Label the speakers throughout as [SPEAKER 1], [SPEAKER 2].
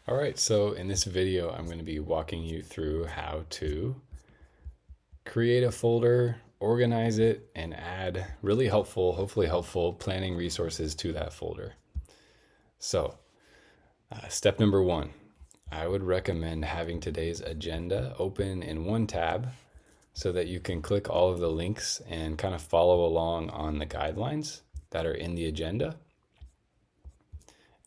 [SPEAKER 1] All right, so in this video, I'm going to be walking you through how to create a folder, organize it, and add really helpful, hopefully helpful planning resources to that folder. So, step number one, I would recommend having today's agenda open in one tab so that you can click all of the links and kind of follow along on the guidelines that are in the agenda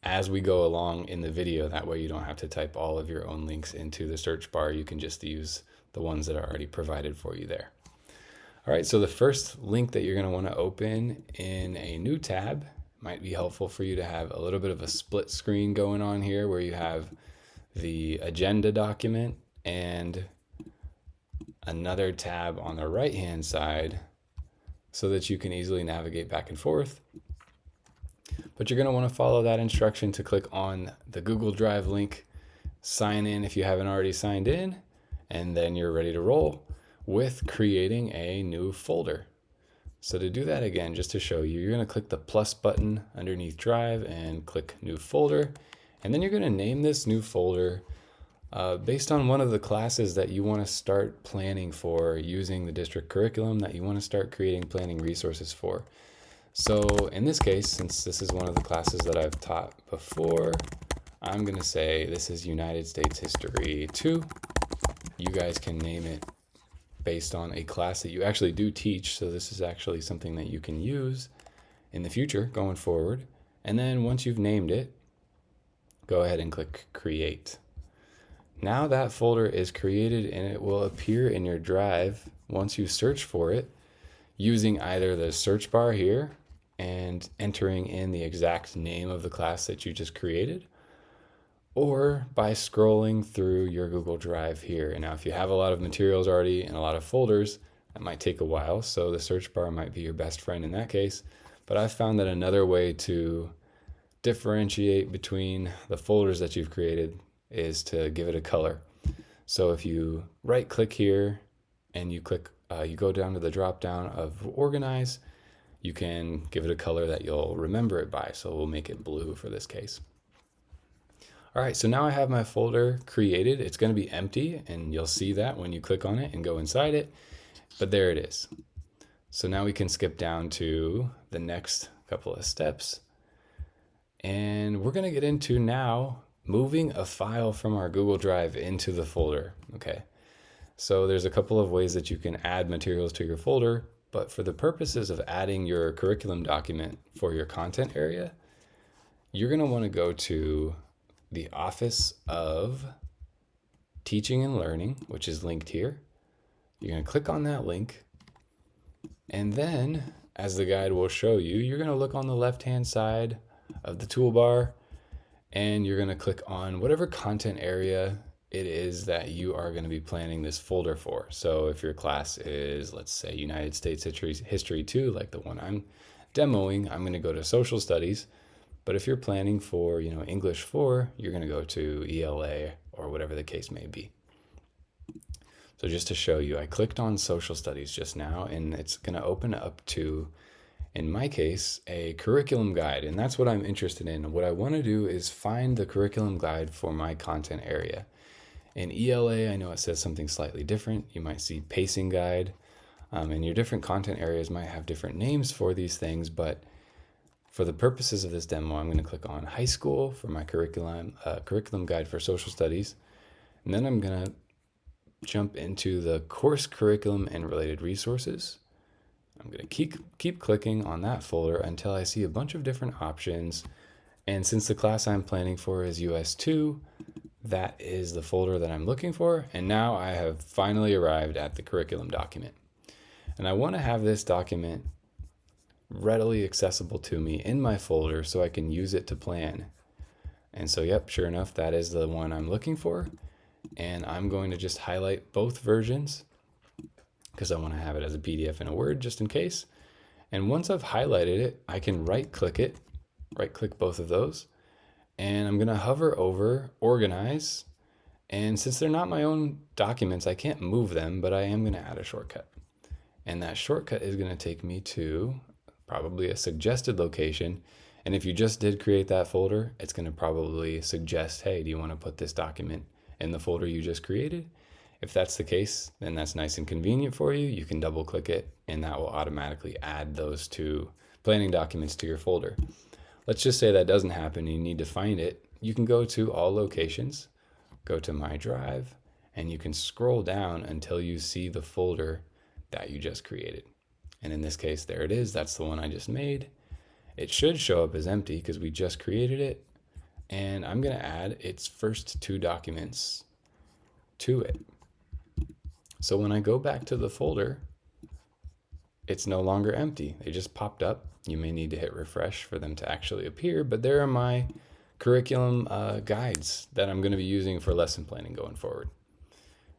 [SPEAKER 1] as we go along in the video. That way you don't have to type all of your own links into the search bar. You can just use the ones that are already provided for you there. All right, so the first link that you're going to want to open in a new tab might be helpful for you to have a little bit of a split screen going on here where you have the agenda document and another tab on the right hand side so that you can easily navigate back and forth. But you're going to want to follow that instruction to click on the Google Drive link, sign in if you haven't already signed in, and then you're ready to roll with creating a new folder. So to do that again, just to show you, you're going to click the plus button underneath Drive and click New Folder. And then you're going to name this new folder based on one of the classes that you want to start planning for using the district curriculum that you want to start creating planning resources for. So in this case, since this is one of the classes that I've taught before, I'm going to say this is United States History 2. You guys can name it based on a class that you actually do teach. So this is actually something that you can use in the future going forward. And then once you've named it, go ahead and click Create. Now that folder is created and it will appear in your Drive once you search for it using either the search bar here and entering in the exact name of the class that you just created, or by scrolling through your Google Drive here. And now if you have a lot of materials already and a lot of folders, that might take a while, so the search bar might be your best friend in that case. But I've found that another way to differentiate between the folders that you've created is to give it a color. So if you right click here and you click you go down to the drop down of organize, you can give it a color that you'll remember it by. So we'll make it blue for this case. All right, so now I have my folder created. It's going to be empty, and you'll see that when you click on it and go inside it, but there it is. So now we can skip down to the next couple of steps, and we're going to get into now moving a file from our Google Drive into the folder. Okay. So there's a couple of ways that you can add materials to your folder, but for the purposes of adding your curriculum document for your content area, you're going to want to go to the Office of Teaching and Learning, which is linked here. You're going to click on that link, and then, as the guide will show you, you're going to look on the left-hand side of the toolbar, and you're going to click on whatever content area it is that you are going to be planning this folder for. So if your class is, let's say, United States History 2, like the one I'm demoing, I'm going to go to Social Studies. But if you're planning for, English 4, you're going to go to ELA or whatever the case may be. So just to show you, I clicked on Social Studies just now, and it's going to open up to, in my case, a curriculum guide. And that's what I'm interested in. What I want to do is find the curriculum guide for my content area. In ELA, I know it says something slightly different. You might see pacing guide, and your different content areas might have different names for these things, but for the purposes of this demo, I'm going to click on high school for my curriculum guide for social studies, and then I'm going to jump into the course curriculum and related resources. I'm going to keep clicking on that folder until I see a bunch of different options, and since the class I'm planning for is US 2, that is the folder that I'm looking for. And now I have finally arrived at the curriculum document. And I want to have this document readily accessible to me in my folder so I can use it to plan. And so, yep, sure enough, that is the one I'm looking for. And I'm going to just highlight both versions because I want to have it as a PDF and a Word just in case. And once I've highlighted it, I can right click both of those. And I'm going to hover over Organize. And since they're not my own documents, I can't move them, but I am going to add a shortcut. And that shortcut is going to take me to probably a suggested location. And if you just did create that folder, it's going to probably suggest, hey, do you want to put this document in the folder you just created? If that's the case, then that's nice and convenient for you. You can double click it and that will automatically add those two planning documents to your folder. Let's just say that doesn't happen and you need to find it. You can go to all locations, go to My Drive, and you can scroll down until you see the folder that you just created. And in this case, there it is. That's the one I just made. It should show up as empty because we just created it. And I'm going to add its first two documents to it. So when I go back to the folder, it's no longer empty. They just popped up. You may need to hit refresh for them to actually appear, but there are my curriculum guides that I'm going to be using for lesson planning going forward.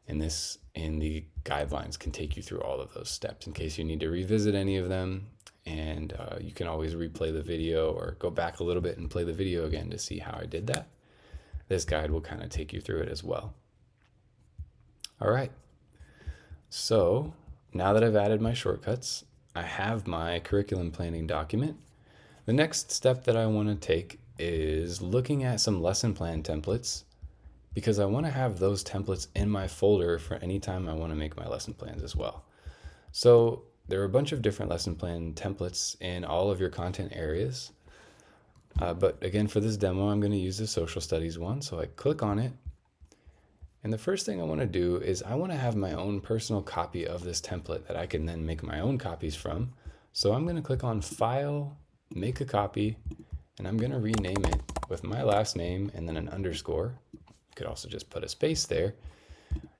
[SPEAKER 1] And this in the guidelines can take you through all of those steps in case you need to revisit any of them. And you can always replay the video or go back a little bit and play the video again to see how I did that. This guide will kind of take you through it as well. All right. So now that I've added my shortcuts, I have my curriculum planning document. The next step that I want to take is looking at some lesson plan templates because I want to have those templates in my folder for any time I want to make my lesson plans as well. So there are a bunch of different lesson plan templates in all of your content areas. But again, for this demo, I'm going to use the social studies one. So I click on it. And the first thing I want to do is I want to have my own personal copy of this template that I can then make my own copies from. So I'm going to click on File, Make a Copy, and I'm going to rename it with my last name and then an underscore. You could also just put a space there.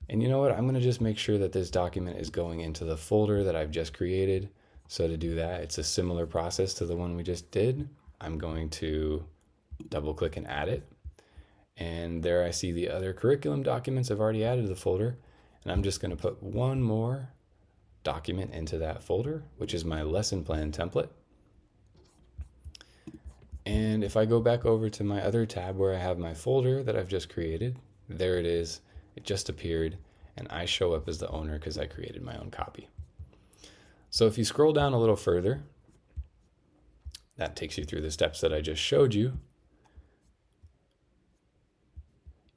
[SPEAKER 1] And you know what? I'm going to just make sure that this document is going into the folder that I've just created. So to do that, it's a similar process to the one we just did. I'm going to double click and add it. And there I see the other curriculum documents I've already added to the folder. And I'm just going to put one more document into that folder, which is my lesson plan template. And if I go back over to my other tab where I have my folder that I've just created, there it is. It just appeared and I show up as the owner because I created my own copy. So if you scroll down a little further, that takes you through the steps that I just showed you.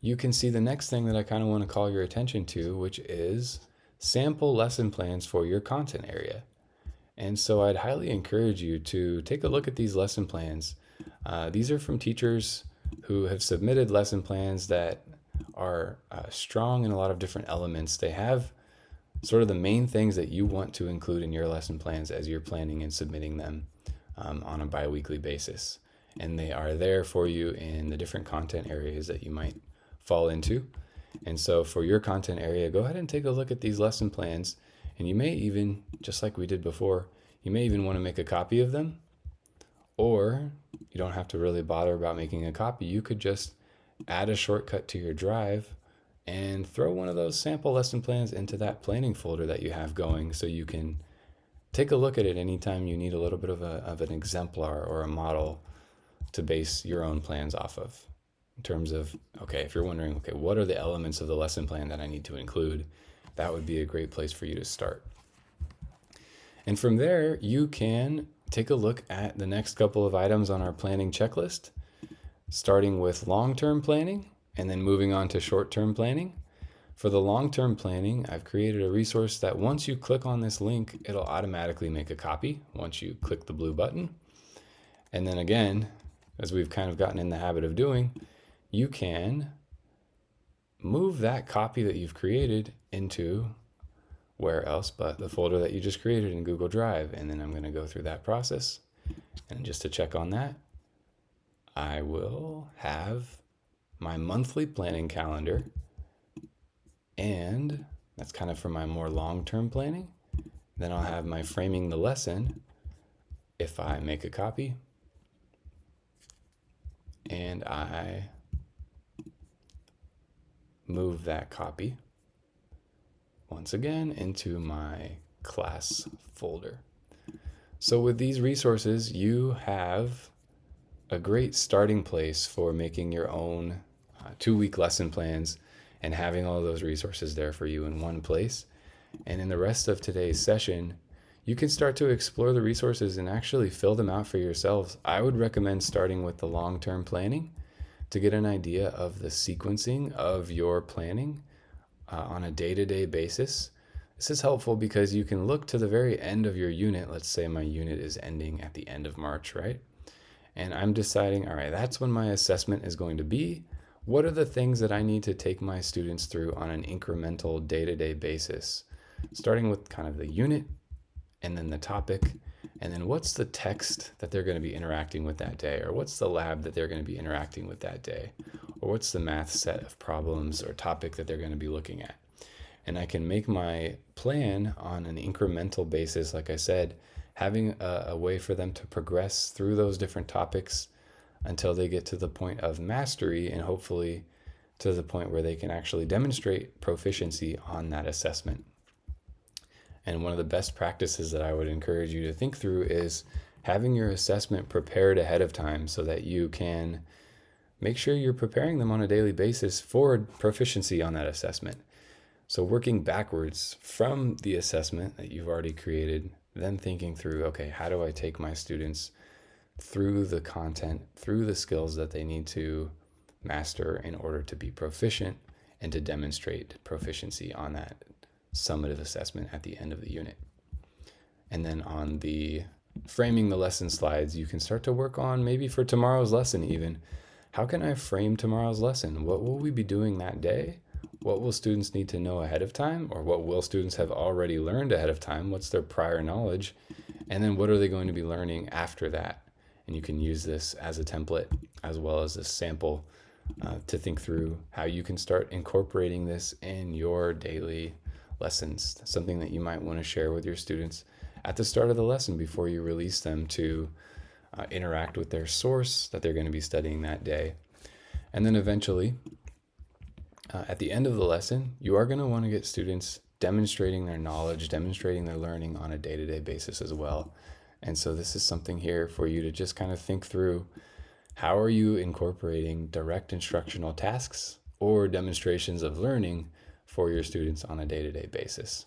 [SPEAKER 1] You can see the next thing that I kind of want to call your attention to, which is sample lesson plans for your content area. And so I'd highly encourage you to take a look at these lesson plans. These are from teachers who have submitted lesson plans that are strong in a lot of different elements. They have sort of the main things that you want to include in your lesson plans as you're planning and submitting them on a bi-weekly basis. And they are there for you in the different content areas that you might fall into. And so for your content area, go ahead and take a look at these lesson plans. And you may even, just like we did before, you may even want to make a copy of them. Or you don't have to really bother about making a copy. You could just add a shortcut to your drive and throw one of those sample lesson plans into that planning folder that you have going so you can take a look at it anytime you need a little bit of an exemplar or a model to base your own plans off of. In terms of, okay, if you're wondering, okay, what are the elements of the lesson plan that I need to include? That would be a great place for you to start. And from there, you can take a look at the next couple of items on our planning checklist, starting with long-term planning and then moving on to short-term planning. For the long-term planning, I've created a resource that once you click on this link, it'll automatically make a copy once you click the blue button. And then again, as we've kind of gotten in the habit of doing, you can move that copy that you've created into where else but the folder that you just created in Google Drive. And then I'm going to go through that process. And just to check on that, I will have my monthly planning calendar. And that's kind of for my more long-term planning. Then I'll have my framing the lesson if I make a copy. And I move that copy once again into my class folder. So with these resources, you have a great starting place for making your own 2-week lesson plans and having all those resources there for you in one place. And in the rest of today's session, you can start to explore the resources and actually fill them out for yourselves. I would recommend starting with the long-term planning to get an idea of the sequencing of your planning on a day-to-day basis. This is helpful because you can look to the very end of your unit. Let's say my unit is ending at the end of March, right? And I'm deciding, all right, that's when my assessment is going to be. What are the things that I need to take my students through on an incremental day-to-day basis? Starting with kind of the unit, and then the topic, and then what's the text that they're going to be interacting with that day, or what's the lab that they're going to be interacting with that day, or what's the math set of problems or topic that they're going to be looking at. And I can make my plan on an incremental basis, like I said, having a way for them to progress through those different topics until they get to the point of mastery, and hopefully to the point where they can actually demonstrate proficiency on that assessment. And one of the best practices that I would encourage you to think through is having your assessment prepared ahead of time so that you can make sure you're preparing them on a daily basis for proficiency on that assessment. So working backwards from the assessment that you've already created, then thinking through, okay, how do I take my students through the content, through the skills that they need to master in order to be proficient and to demonstrate proficiency on that summative assessment at the end of the unit. And then on the framing the lesson slides, you can start to work on maybe for tomorrow's lesson even, how can I frame tomorrow's lesson? What will we be doing that day? What will students need to know ahead of time? Or what will students have already learned ahead of time? What's their prior knowledge? And then what are they going to be learning after that? And you can use this as a template as well as a sample to think through how you can start incorporating this in your daily lessons, something that you might want to share with your students at the start of the lesson before you release them to interact with their source that they're going to be studying that day. And then eventually, at the end of the lesson, you are going to want to get students demonstrating their knowledge, demonstrating their learning on a day-to-day basis as well. And so this is something here for you to just kind of think through. How are you incorporating direct instructional tasks or demonstrations of learning for your students on a day-to-day basis?